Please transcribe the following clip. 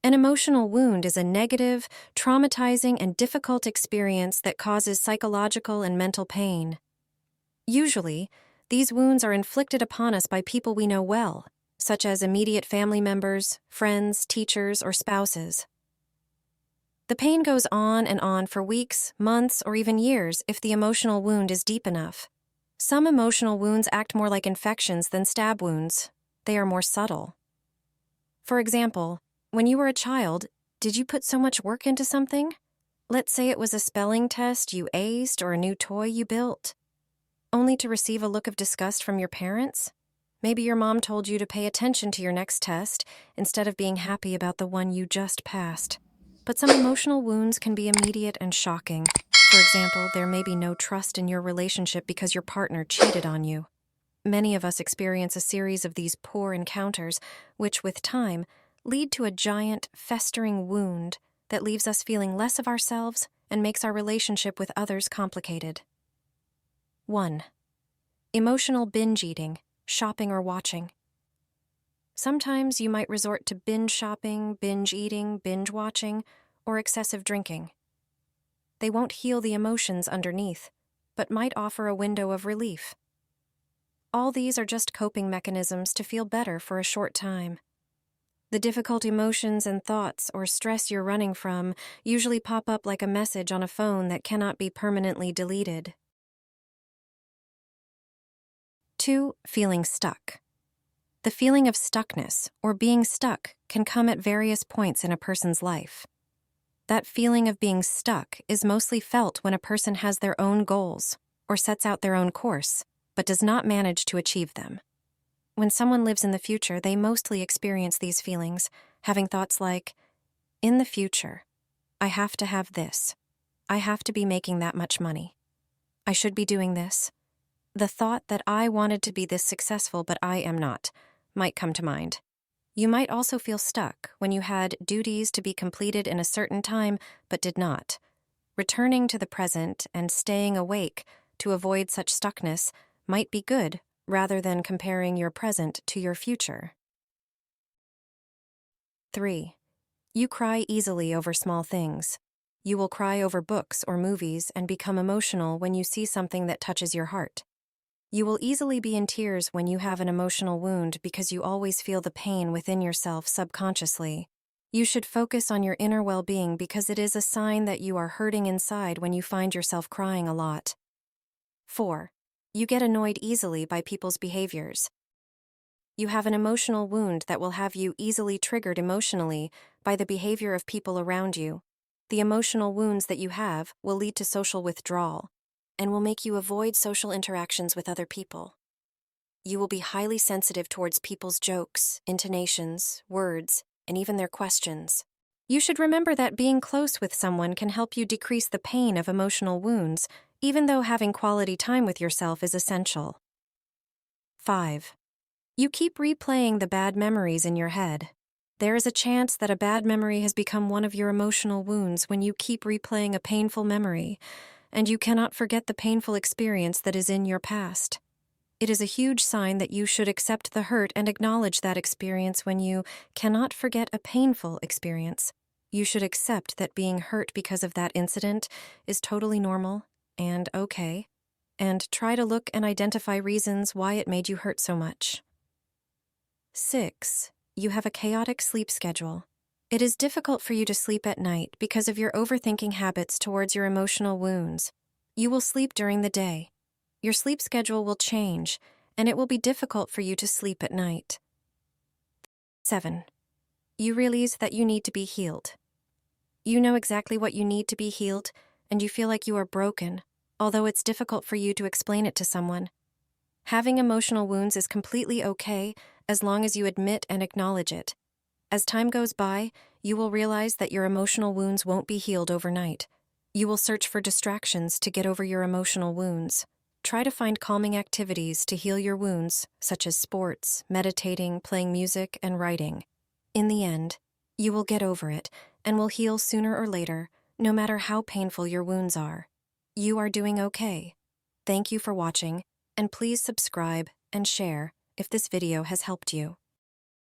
An emotional wound is a negative, traumatizing, and difficult experience that causes psychological and mental pain. Usually, these wounds are inflicted upon us by people we know well, such as immediate family members, friends, teachers, or spouses. The pain goes on and on for weeks, months, or even years if the emotional wound is deep enough. Some emotional wounds act more like infections than stab wounds. They are more subtle. For example, when you were a child, did you put so much work into something? Let's say it was a spelling test you aced or a new toy you built, only to receive a look of disgust from your parents? Maybe your mom told you to pay attention to your next test instead of being happy about the one you just passed. But some emotional wounds can be immediate and shocking. For example, there may be no trust in your relationship because your partner cheated on you. Many of us experience a series of these poor encounters, which, with time, lead to a giant, festering wound that leaves us feeling less of ourselves and makes our relationship with others complicated. 1. Emotional binge eating, shopping or watching. Sometimes you might resort to binge shopping, binge eating, binge watching, or excessive drinking. They won't heal the emotions underneath, but might offer a window of relief. All these are just coping mechanisms to feel better for a short time. The difficult emotions and thoughts or stress you're running from usually pop up like a message on a phone that cannot be permanently deleted. 2. Feeling stuck. The feeling of stuckness or being stuck can come at various points in a person's life. That feeling of being stuck is mostly felt when a person has their own goals or sets out their own course, but does not manage to achieve them. When someone lives in the future, they mostly experience these feelings, having thoughts like, in the future, I have to have this. I have to be making that much money. I should be doing this. The thought that I wanted to be this successful but I am not might come to mind. You might also feel stuck when you had duties to be completed in a certain time but did not. Returning to the present and staying awake to avoid such stuckness might be good rather than comparing your present to your future. 3. You cry easily over small things. You will cry over books or movies and become emotional when you see something that touches your heart. You will easily be in tears when you have an emotional wound because you always feel the pain within yourself subconsciously. You should focus on your inner well-being because it is a sign that you are hurting inside when you find yourself crying a lot. 4. You get annoyed easily by people's behaviors. You have an emotional wound that will have you easily triggered emotionally by the behavior of people around you. The emotional wounds that you have will lead to social withdrawal and will make you avoid social interactions with other people. You will be highly sensitive towards people's jokes, intonations, words, and even their questions. You should remember that being close with someone can help you decrease the pain of emotional wounds, even though having quality time with yourself is essential. 5. You keep replaying the bad memories in your head. There is a chance that a bad memory has become one of your emotional wounds when you keep replaying a painful memory, and you cannot forget the painful experience that is in your past. It is a huge sign that you should accept the hurt and acknowledge that experience when you cannot forget a painful experience. You should accept that being hurt because of that incident is totally normal and okay, and try to look and identify reasons why it made you hurt so much. 6. You have a chaotic sleep schedule. It is difficult for you to sleep at night because of your overthinking habits towards your emotional wounds. You will sleep during the day. Your sleep schedule will change, and it will be difficult for you to sleep at night. 7. You realize that you need to be healed. You know exactly what you need to be healed, and you feel like you are broken, although it's difficult for you to explain it to someone. Having emotional wounds is completely okay as long as you admit and acknowledge it. As time goes by, you will realize that your emotional wounds won't be healed overnight. You will search for distractions to get over your emotional wounds. Try to find calming activities to heal your wounds, such as sports, meditating, playing music, and writing. In the end, you will get over it and will heal sooner or later, no matter how painful your wounds are. You are doing okay. Thank you for watching, and please subscribe and share if this video has helped you.